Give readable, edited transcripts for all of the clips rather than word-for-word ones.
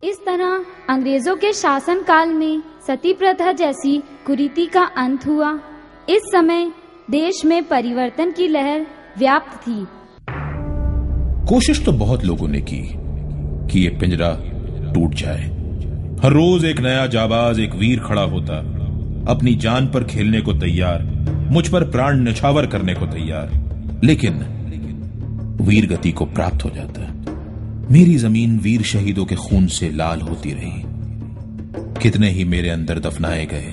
इस तरह अंग्रेजों के शासन काल में सती प्रथा जैसी कुरीति का अंत हुआ। इस समय देश में परिवर्तन की लहर व्याप्त थी। कोशिश तो बहुत लोगों ने की कि ये पिंजरा टूट जाए। हर रोज एक नया जाबाज, एक वीर खड़ा होता, अपनी जान पर खेलने को तैयार, मुझ पर प्राण न्यौछावर करने को तैयार, लेकिन वीर गति को प्राप्त हो जाता। मेरी जमीन वीर शहीदों के खून से लाल होती रही। कितने ही मेरे अंदर दफनाए गए,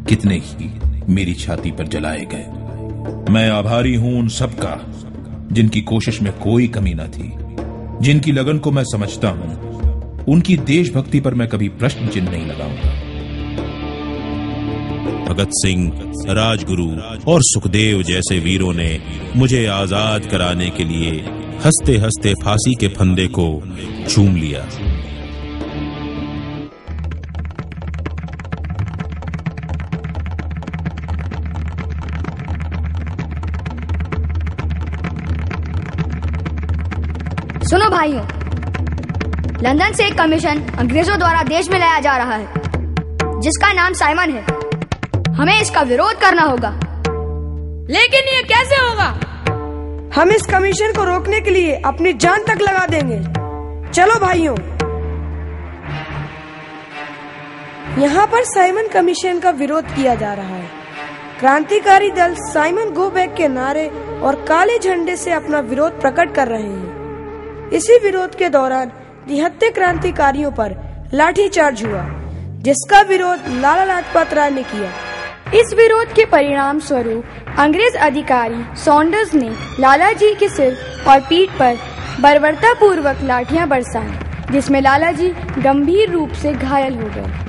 कितने ही मेरी छाती पर जलाए गए। मैं आभारी हूं उन सबका जिनकी कोशिश में कोई कमी न थी, जिनकी लगन को मैं समझता हूं। उनकी देशभक्ति पर मैं कभी प्रश्न चिन्ह नहीं लगाऊंगा। भगत सिंह, राजगुरु और सुखदेव जैसे वीरों ने मुझे आजाद कराने के लिए हंसते हंसते फांसी के फंदे को चूम लिया। सुनो भाइयों, लंदन से एक कमीशन अंग्रेजों द्वारा देश में लाया जा रहा है, जिसका नाम साइमन है। हमें इसका विरोध करना होगा। लेकिन ये कैसे होगा? हम इस कमीशन को रोकने के लिए अपनी जान तक लगा देंगे। चलो भाइयों। यहाँ पर साइमन कमीशन का विरोध किया जा रहा है। क्रांतिकारी दल साइमन गो बैक के नारे और काले झंडे से अपना विरोध प्रकट कर रहे हैं। इसी विरोध के दौरान निहत्थे क्रांतिकारियों पर लाठीचार्ज हुआ, जिसका विरोध लाला लाजपत राय ने किया। इस विरोध के परिणाम स्वरूप अंग्रेज अधिकारी सॉन्डर्स ने लाला जी के सिर और पीठ पर बर्बरतापूर्वक लाठियां बरसाई, जिसमें लाला जी गंभीर रूप से घायल हो गए।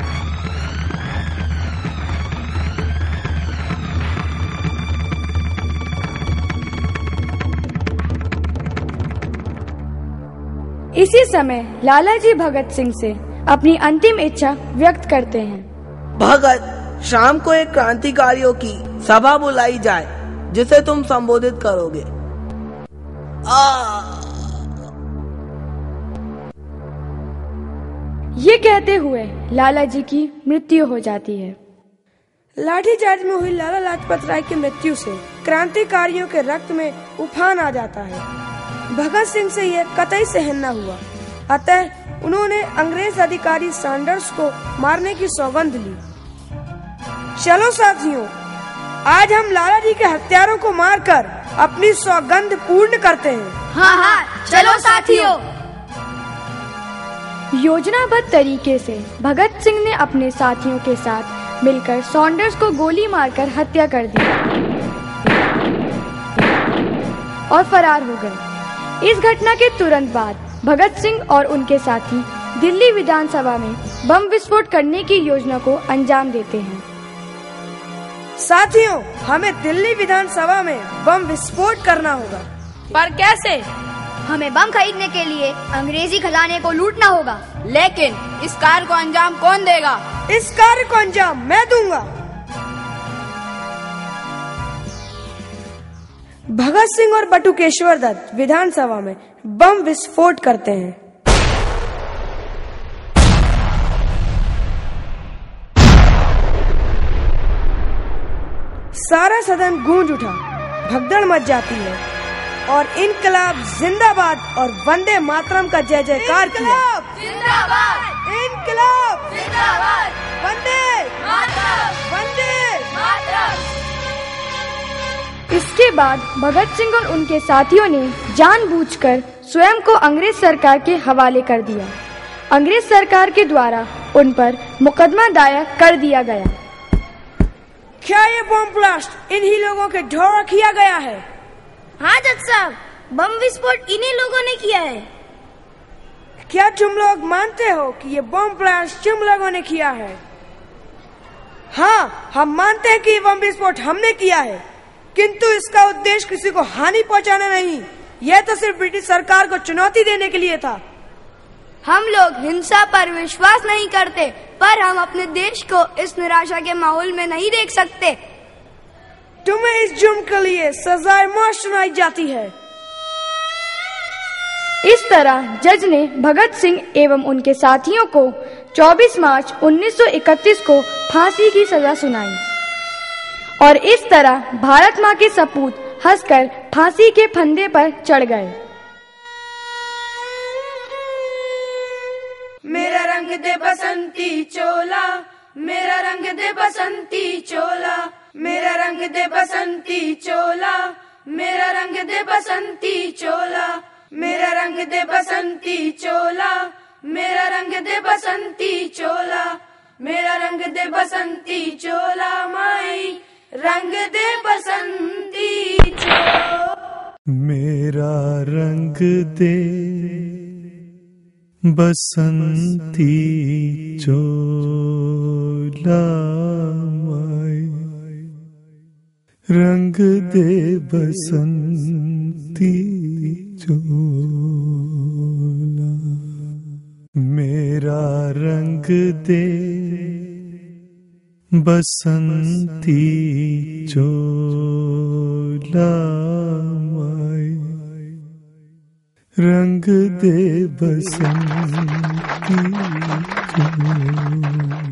इसी समय लाला जी भगत सिंह से अपनी अंतिम इच्छा व्यक्त करते हैं। भगत, शाम को एक क्रांतिकारियों की सभा बुलाई जाए, जिसे तुम संबोधित करोगे। ये कहते हुए लाला जी की मृत्यु हो जाती है। लाठीचार्ज में हुई लाला लाजपत राय की मृत्यु से क्रांतिकारियों के रक्त में उफान आ जाता है। भगत सिंह से यह कतई सहन न हुआ, अतः उन्होंने अंग्रेज अधिकारी सॉन्डर्स को मारने की सौगंध ली। चलो साथियों, आज हम लाला जी के हत्यारों को मारकर अपनी सौगंध पूर्ण करते हैं। हाँ हाँ, चलो साथियों। योजनाबद्ध तरीके से भगत सिंह ने अपने साथियों के साथ मिलकर सॉन्डर्स को गोली मारकर हत्या कर दी और फरार हो गए। इस घटना के तुरंत बाद भगत सिंह और उनके साथी दिल्ली विधानसभा में बम विस्फोट करने की योजना को अंजाम देते हैं। साथियों, हमें दिल्ली विधानसभा में बम विस्फोट करना होगा। पर कैसे? हमें बम खरीदने के लिए अंग्रेजी खजाने को लूटना होगा। लेकिन इस कार्य को अंजाम कौन देगा? इस कार्य को अंजाम मैं दूंगा। भगत सिंह और बटुकेश्वर दत्त विधानसभा में बम विस्फोट करते हैं। सारा सदन गूंज उठा, भगदड़ मच जाती है और इनकलाब जिंदाबाद और वंदे मातरम का जय जयकार किया। जिंदाबाद! इनकलाब जिंदाबाद! वंदे मातरम! वंदे मातरम! इसके बाद भगत सिंह और उनके साथियों ने जानबूझकर स्वयं को अंग्रेज सरकार के हवाले कर दिया। अंग्रेज सरकार के द्वारा उन पर मुकदमा दायर कर दिया गया। क्या ये बम ब्लास्ट इन्हीं लोगों के द्वारा किया गया है? हाँ जज साहब, बम विस्फोट इन्हीं लोगों ने किया है। क्या तुम लोग मानते हो कि ये बम ब्लास्ट तुम लोगों ने किया है? हाँ, हम मानते हैं कि ये बम विस्फोट हमने किया है, किंतु इसका उद्देश्य किसी को हानि पहुंचाना नहीं, यह तो सिर्फ ब्रिटिश सरकार को चुनौती देने के लिए था। हम लोग हिंसा पर विश्वास नहीं करते, पर हम अपने देश को इस निराशा के माहौल में नहीं देख सकते। तुम्हें इस जुर्म के लिए सजाए मौत सुनाई जाती है। इस तरह जज ने भगत सिंह एवं उनके साथियों को 24 मार्च 1931 को फांसी की सजा सुनाई और इस तरह भारत माँ के सपूत हंसकर फांसी के फंदे पर चढ़ गए। मेरा रंग दे बसंती चोला, मेरा रंग दे बसंती चोला, मेरा रंग दे बसंती चोला, मेरा रंग दे बसंती चोला, मेरा रंग दे बसंती चोला, मेरा रंग दे बसंती चोला, मेरा रंग दे बसंती चोला, माई रंग दे बसंती चोला। मेरा रंग दे बसंती चोला, माई रंग दे बसंती चोला। मेरा रंग दे बसंती चोला, माई रंग दे बसंती चोला।